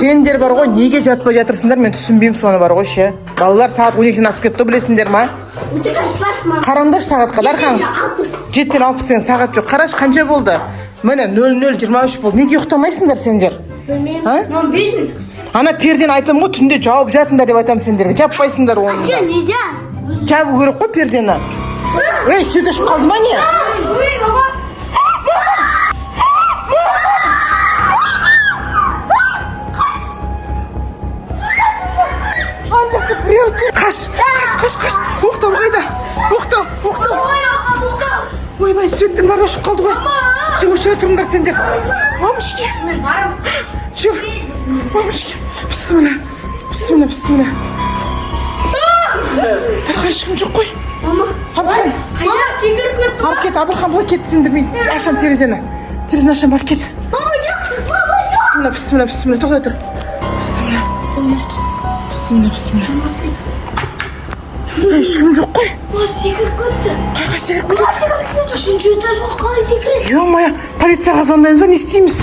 Сендер бар ғой, неге жатпай жатырсыңдар, мен түсінбеймін соны бар ғой ше. Балалар сағат 12-ден асып кетті, білесіңдер ма? Қараңдар сағатқа, Дархан. 7-ден 60 деген сағат жоқ. Қараш, қанша болды? Міне 00:23 болды. Неге ұйықтамайсыңдар сендер? Білмеймін. Ана пердені айтамын ғой, түнде жауып жатыңдар деп айтамын сендерге. Жаппайсыңдар оны. Жабу керек қой пердені. Ей, свет өшіп қалды ма не? Ой, баба. Анжақты біреу қаш. Оқтау қайда? Оқтау. Ойбай, светтің бары өшіп қалды ғой. Сен өшіре тұрыңдар сендер. Мамышке. Жүр. Мамышке. Бісміллә. Дархан, ешкім жоқ қой. Абылхан. Секіріп кетті. Барып кет, Абылхан, былай кет сендер. Мен ашам терезені. Терезені ашам, барып кет. Бісміллә. Тоқтай тұр. Бісміллә. Ешкім жоқ қой. Секіріп кетті. Қайқа секіріп кетеді? 3-ші этажға қалай секіреді? Ё-моё, полицияға звондаймыз ба, не істейміз?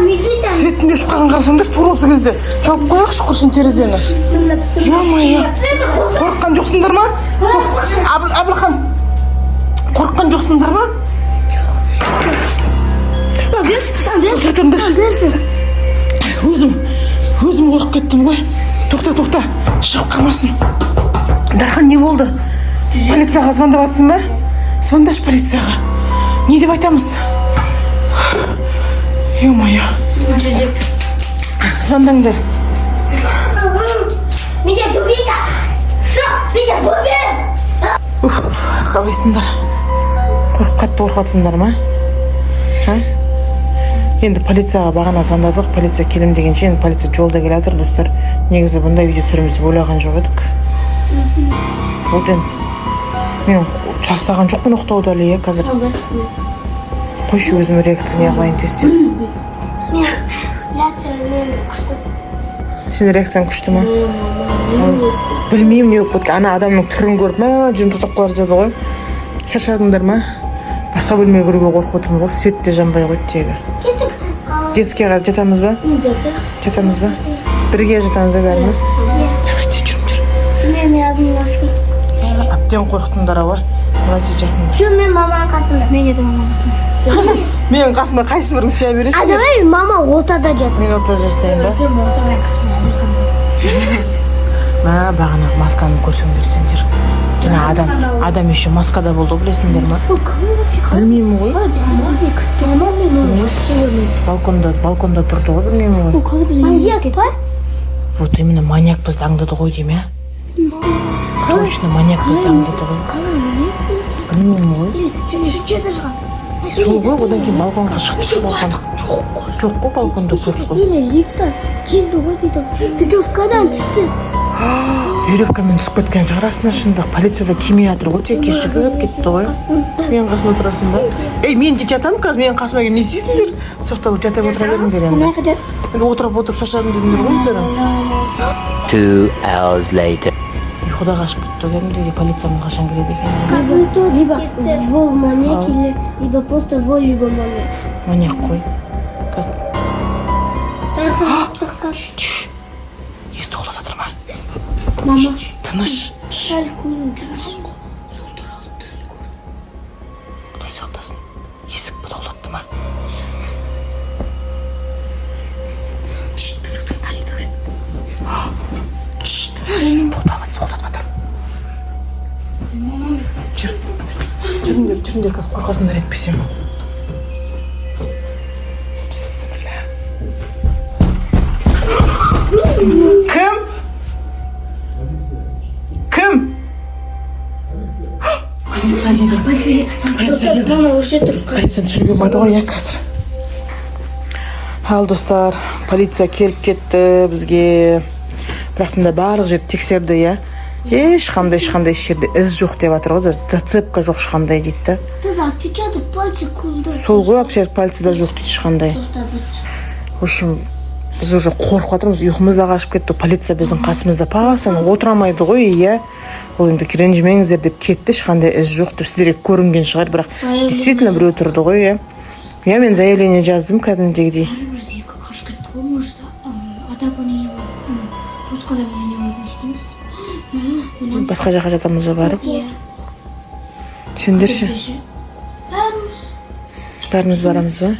Медицина. Светтің өшіп қалған қарасаңдар, тура осы кезде. Жауып қояқшы құрсын терезені. Ё-моё. Қорыққан жоқсыңдар ма? Абылхан. Қорыққан жоқсыңдар ма? Өзім қорқып кеттім ғой. Тоқта. Шығып қалмасын. Дархан, не болды? Полицияға звондап жатсың ба? Звондаш полицияға. Не деп айтамыз? Ё-моё. Звондаңдар. Менде дубинка. Шық, менде бөбе. Қалайсыңдар? Қатты қорқатсыңдар ма? Енді полицияға бағана звондадық, полиция келем дегенше, енді полиция жолда келатыр, достар. Негізі бұндай видео түсіреміз деп ойлаған жоқ едік. Вот мен жастаған жоқпын оқтауды әлі, қазір. Қойшы өзім реакция не қылайын тез. Мен күшті. Сен реакцияң күшті ма? Білмеймін не болып кеткен. Ана адамның түрін көріп ма, жүн тұтап қалар деді ғой. Шаршадыңдар ма? Басқа бөлмеге кіруге қорқып отырмын ғой. Свет те жанбай қойды тегі. Детскийға жатамыз ба? Жатамыз ба? Бірге жатамыз ба бәріміз? Давайте жүріңдер. Мен обнимашки. Әбден қорықтыңдар ау. Давайте жатыңдар. Жүр, мен маманың қасында. Мен жатам маманың қасында. Менің қасыма қайсы бірің сия бересің? А давай мама ортада жат. Мен ортада жатайын ба? Мен болсам Бағана масканы көрсеңдер сендер. Жаңа адам еще маскада болды, білесіңдер ма? Білмеймін ғой. Мама мен оны машинамен. Балконда тұрды ғой, білмеймін ғой. Маньяк па? Вот именно маньяк бізді аңдады ғой дейм, ә? Точно маньяк бізді аңдады ғой. Білмеймін ғой. Үшінші этажға. Сол ғой, одан кейін балконға шықты балкон. Жоқ қой, балконда көрді ғой. Или лифта келді ғой бүйтіп. Веревкадан түсті. Веревкамен түсіп кеткен шығар астына шындық. Полицияда кеме жатыр ғой, тек кешігіп кетті ғой. Менің қасыма отырасың ба? Ей, мен де жатамын қазір, менің қасыма келген не істейсіңдер? Соқтап жатап отыра беріңдер енді. Енді отырып шашадым дедіңдер ғой өздері. 2 hours later. Ұйқыда қашып кетті, кәдімгідей полицияның қашан келеді екен. Либо вол маньяк, либо просто вол, либо маньяк. Маньяк қой. Есті қолда жатыр ма? Мама. Тыныш. Шәл көрін. Сол туралы түс көр. Құдай сақтасын. Есік бұдақлатты ма? Тоқтамыз, тоқтатып жатыр. Жүріңдер, қазір қорқасыңдар етпесем. Бісміллә. Кім? Полицияны түсіруге болмайды ғой, иә, қазір. Ал достар, полиция келіп кетті бізге. Бірақтында барлық жерді тексерді, иә. Ешқандай жерде із жоқ деп жатыр ғой, зацепка жоқ ешқандай дейді. Отпечаток пальца көлді. Сол ғой, отпечаток пальца да жоқ дейді ешқандай. В общем, біз уже қорқып жатырмыз, ұйқымыз да қашып кетті. Полиция біздің қасымызда пағасаны отырамайды ғой, иә. Ол енді ренжімеңіздер деп кетті, ешқандай із жоқ деп сіздерге көрінген шығар, бірақ действительно біреу тұрды ғой, иә. Мен заявление жаздым кәдімгідей. Басқа жаққа жатамыз ба барып? Иә. Сендерші? Бәріміз. Бәріміз барамыз ба?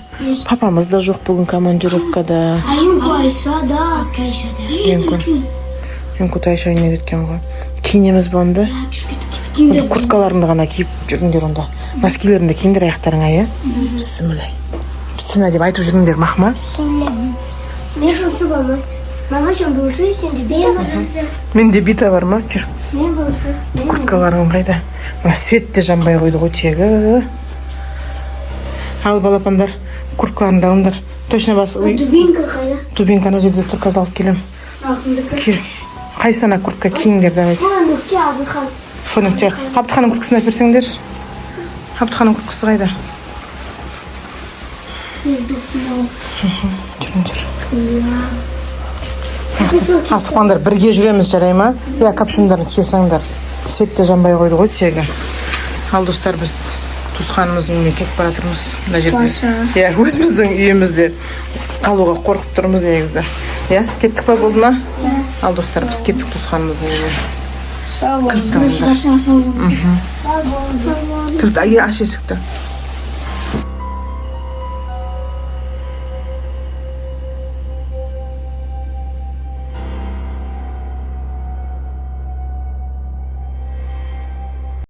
Папамыз да жоқ бүгін командировкада. Юнко Айшада. Юнко Тайша үйіне кеткен ғой. Киінеміз ба онда? Кимдер? Курткаларыңды ғана киіп жүріңдер онда. Носкилеріңді киіңдер аяқтарыңа, иә? Бісміллә деп айтып жүріңдер, мақма. Мен жұмысы бар ма? Мама сен болшы, сен де бейім барыншы. Менде бита бар ма? Жүр. Мен болшы. Курткаларың қайда? Мына свет те жанбай қойды ғой тегі. Ал балапандар, курткаларыңды алыңдар. Точно бас... Дубинка қайда? Дубинканы жерде тұр, қазалып келем. Ақындікі. Қайсана куртка киіңдер, давайте. Фонукте Абдыхан. Фонукте. Абдыханның курткасын әперсеңдер. Абдыханның курткасы қайда? Асықпаңдар, бірге жүреміз, жарай ма? Я капшондарын киесаңдар. Светте жанбай қойды ғой тегі. Ал достар, біз туысқанымыздың үйіне кетіп бара жатырмыз мына жерде. Иә, өзіміздің үйімізде қалуға қорқып тұрмыз негізі. Иә, кеттік па, болды ма? Ал достар, біз кеттік туысқанымыздың үйіне. Сау болыңыз. Аш есікті.